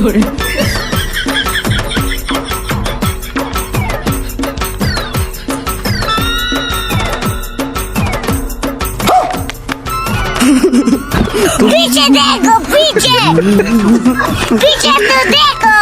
করে पीछे देखो पीछे पीछे तो देखो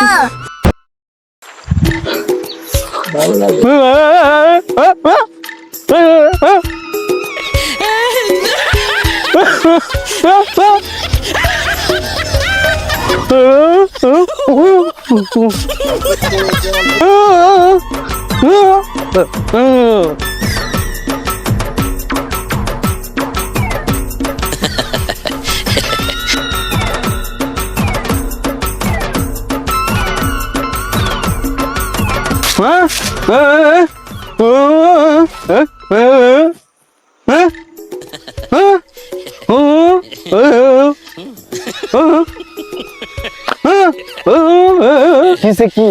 किसे की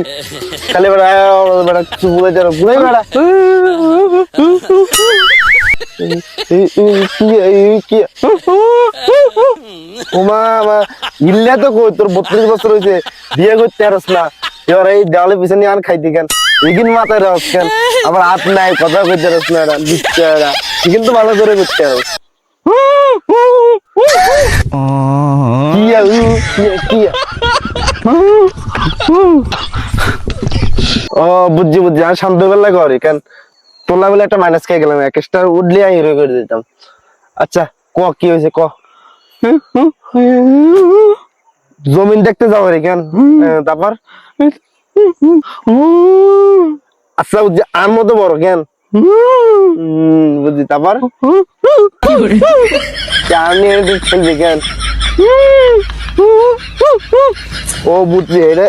खाली बड़ा बड़ा কিছু বলে যারা বুড়াই বড়া কি ওমা মা ইল্লা তো কই তোর 32 বছর হইছে বিয়ে করতে পারছ না এবার এই দেওয়ালে পিছনে আন খাইতে কেন এদিন মাথায় রাখ কেন আমার হাত নাই কথা কইতে পারছ না বিচ্চারা কিন্তু ভালো করে করতে পারছ কি ও বুঝছি বুঝছি আমি সন্ধ্যাবেলা করি কেন তোলা বেলা একটা মাইনাস খেয়ে গেলাম এক স্টার উঠলে আমি হিরো করে দিতাম আচ্ছা ক কি হয়েছে ক জমিন দেখতে যাও রে কেন তারপর আচ্ছা বুঝছি আর মতো বড় কেন বুঝছি তারপর আমি খেলছি কেন ও বুঝছি এটা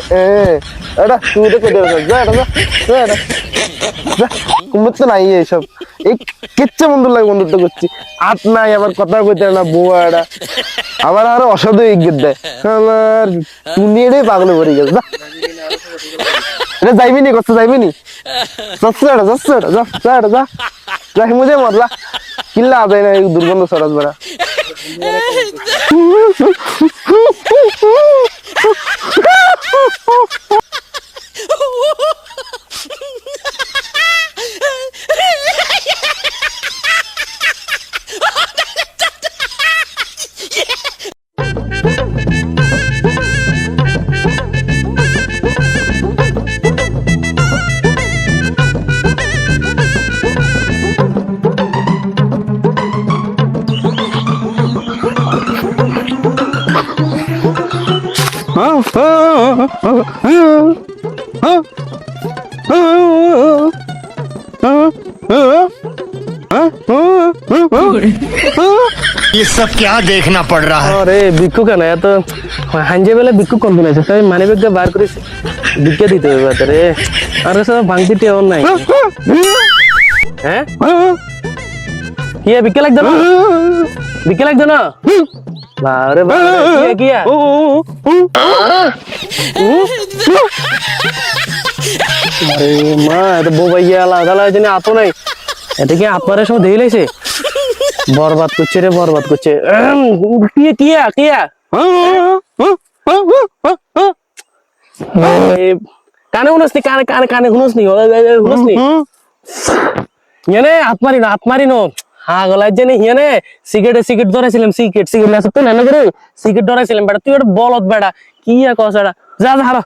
এটা তুই তো কেটে যা এটা কুমুর তো নাই এইসব এই কিচ্ছা বন্ধু লাগে বন্ধুত্ব করছি হাত নাই আবার কথা কইতে না বুয়া এটা আবার আরো অসাধু ইজ্ঞত দেয় আমার তুমি এটাই পাগলে ভরে গেছে এটা যাইবি নি কষ্ট যাইবি নি যা মুঝে মরলা কিল্লা আদায় না দুর্গন্ধ সরাস বেড়া ये सब क्या देखना पड़ रहा है अरे बिक्कू का नया तो हांजे वाला बिक्कू कौन बनाया था माने बेग बाहर कर बिक्के दीते हुए बात रे अरे सब भांगती टे और नहीं हैं ये बिक्के लग दो ना बारे बारे किया अरे माँ तो बो भैया लाला जने आतो नहीं এটা কি আপনারা সব দেই লাইছে বরবাদ করছে রে বরবাদ করছে কিয়া কানে শুনছনি কানে শুনছনি ইয়ানে আত্মারি নো হা গলায় জানি ইয়ানে সিগারেট ধরেছিলাম সিগারেট আছে তো না করে সিগারেট ধরেছিলাম বেটা তুই একটা বলদ বেটা কিয়া কসাড়া যা হারা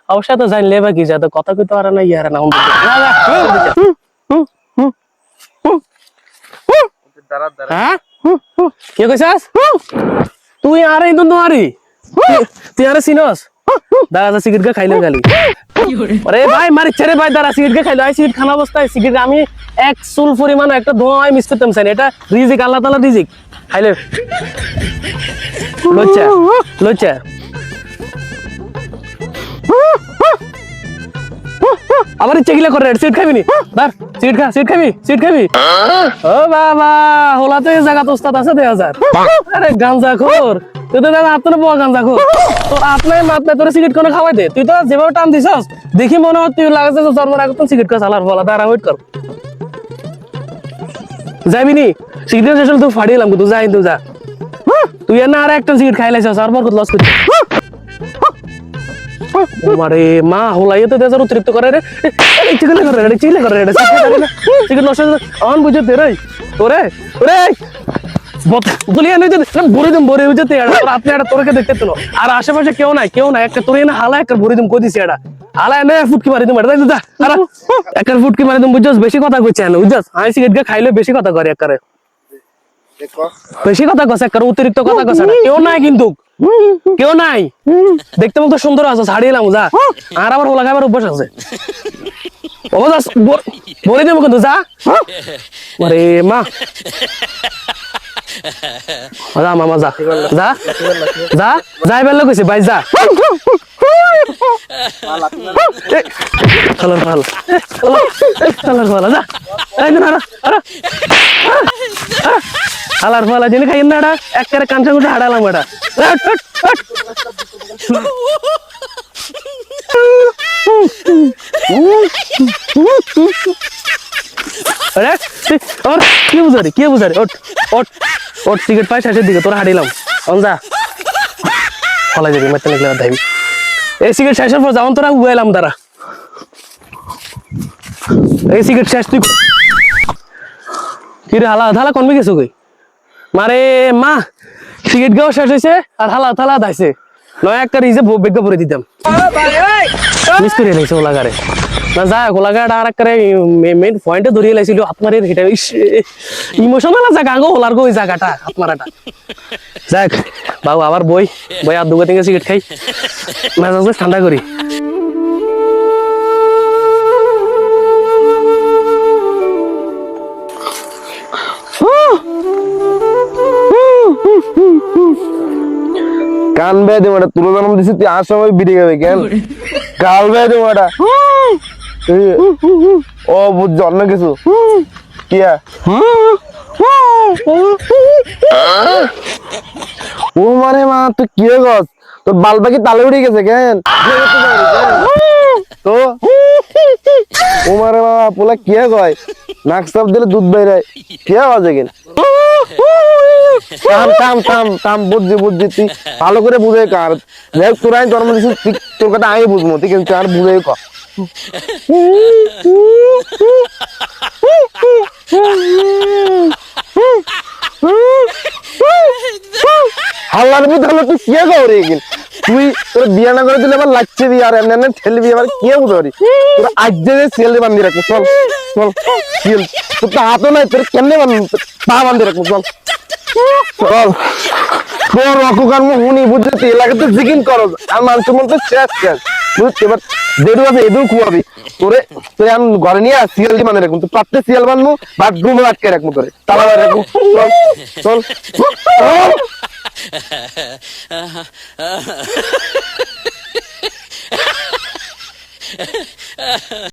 অবশ্য তো জানলে বা কি যা তো কথা কইতে পারে না ইয়ারা না কি কইছাস তুই আরে ইন্দু নোয়ারি তুই আরে সিনস দাদা সিগারেট খাইলো খালি আরে ভাই মারিচ্ছে রে ভাই দাদা সিগারেট খাইলো আই সিগারেট খানা অবস্থায় সিগারেট আমি এক চুল পরিমাণ একটা ধোঁয়া মিস করতাম চাই এটা রিজিক আল্লাহ তাআলা রিজিক খাইলে লজ্জা আবার ইচ্ছে গিলা করে সিট খাবি নি ধর সিট খাবি ও বাবা হোলাতে জায়গা তো ওস্তাদ আছে 2000 আরে গাঞ্জা খোর তুই তো দাদা আপনার বড় গাঞ্জা খোর তো আপনার মাত্র তোর সিগারেট কোন খাওয়াই দে তুই তো যেভাবে টান দিছস দেখি মনে হয় তুই লাগাছে জন্মের আগে তো সিগারেট খাস আলার বলা দাঁড়া ওয়েট কর যাবি নি সিগারেট শেষ তুই ফাড়িলাম তুই যা কিন্তু যা তুই না আর একটা সিগারেট খাইলাইছস আর বরকত লস করছিস মারে মা হোলাইয়ে তো দেজার অতিরিক্ত করে রে চিকেন করে রে চিকেন করে রে চিকেন নষ্ট অন বুঝে দে রে তোরে রে বলিয়া নই যে বড়ি বুঝে তে তোর আপনি এটা তোরকে দেখতে তো আর আশেপাশে কেউ নাই একটা তোরে না হালা একটা বড়ি দিম কই দিছি এটা হালা এনে ফুটকি মারি দিম এটা যা আরে একটা ফুটকি মারি দিম বুঝছস বেশি কথা কইছ না বুঝছস আই সিগারেট খাইলে বেশি কথা করে একবারে বেশি কথা কস একবারে অতিরিক্ত কথা কস না কেউ নাই দেখতে মতো সুন্দর আছে ছাড়িলাম যা আর আবার হোলা খাবার অভ্যাস আছে ও যা বলে দেবো কিন্তু যা আরে মা যা মামা যা যা যা যাই বেলা কইছে ভাই যা চলো ভালো চলো ভালো যা এই না আরে হালার ফালা জিনিস খাই না এক করে কাঞ্চা গুটা হাড়ালাম এটা আরে ওর কি বুঝারি ওট সিগারেট পাই শেষের দিকে তোরা হাঁটিলাম যা ফলাই যাবি মারতে নিকলে ধাইবি এই সিগারেট শেষের পর যেমন তোরা উয়াইলাম দাঁড়া এই সিগারেট শেষ তুই কি রে হালা কনবি গেছো কই মারে মা সিগারেট গাও শেষ হয়েছে আর হালা ধাইছে নয় একটা রিজে বেগ্য করে দিতাম মিস করে লাইছে ওলাগারে না যা ওলাগাড়া আর একটা মেইন পয়েন্টে ধরিয়ে লাইছিল আপনার এটা ইমোশনাল আছে গাঙ্গো ওলার গো ওই জায়গাটা আপনারাটা যাক বাবু আবার বই আর দুগো তিনটে সিগারেট খাই মেজাজ ঠান্ডা করি কান বেয়ে দেবো এটা তুলো জন্ম দিছি তুই আর সময় বিড়ে যাবে কেন গাল বেয়ে দেবো এটা ও বুঝছে অন্য কিছু কিয়া ও মানে মা তুই কি গছ তোর বাল পাখি তালে উঠে গেছে কেন তো ও মানে মা পোলা কি কয় নাক চাপ দিলে দুধ বের কে বাজে কেন থাম বুঝছি তুই ভালো করে বুঝে কার দেখ তোর আমি জন্ম দিচ্ছি তোর কথা আমি বুঝবো তুই কিন্তু আর বুঝে ক হাল্লার ভিতরে হলো তুই কে গৌরে গেল তুই তোর বিয়ে না করে দিলে আবার লাগছে দিয়ে আর এমনি ঠেলবি আবার কে বুঝি তোর আজ যে সেল বান্ধি রাখবো চল সেল তোর তো হাতও নাই তোর কেমনে পা বান্ধি রাখবো চল তোর অকুকার্ম হুনি বুঝছে তুই এলাকাতে তো জিকিন করো আর মানুষ মধ্যে শেষ বুঝছি এবার দেড়ু আছে এদু খুয়াবি তোরে আমি ঘরে নিয়ে সিএল দি মানে রাখবো তুই পাত্রে সিএল বানবো বাথরুমে আটকে রাখবো তোরে তালা রাখবো চল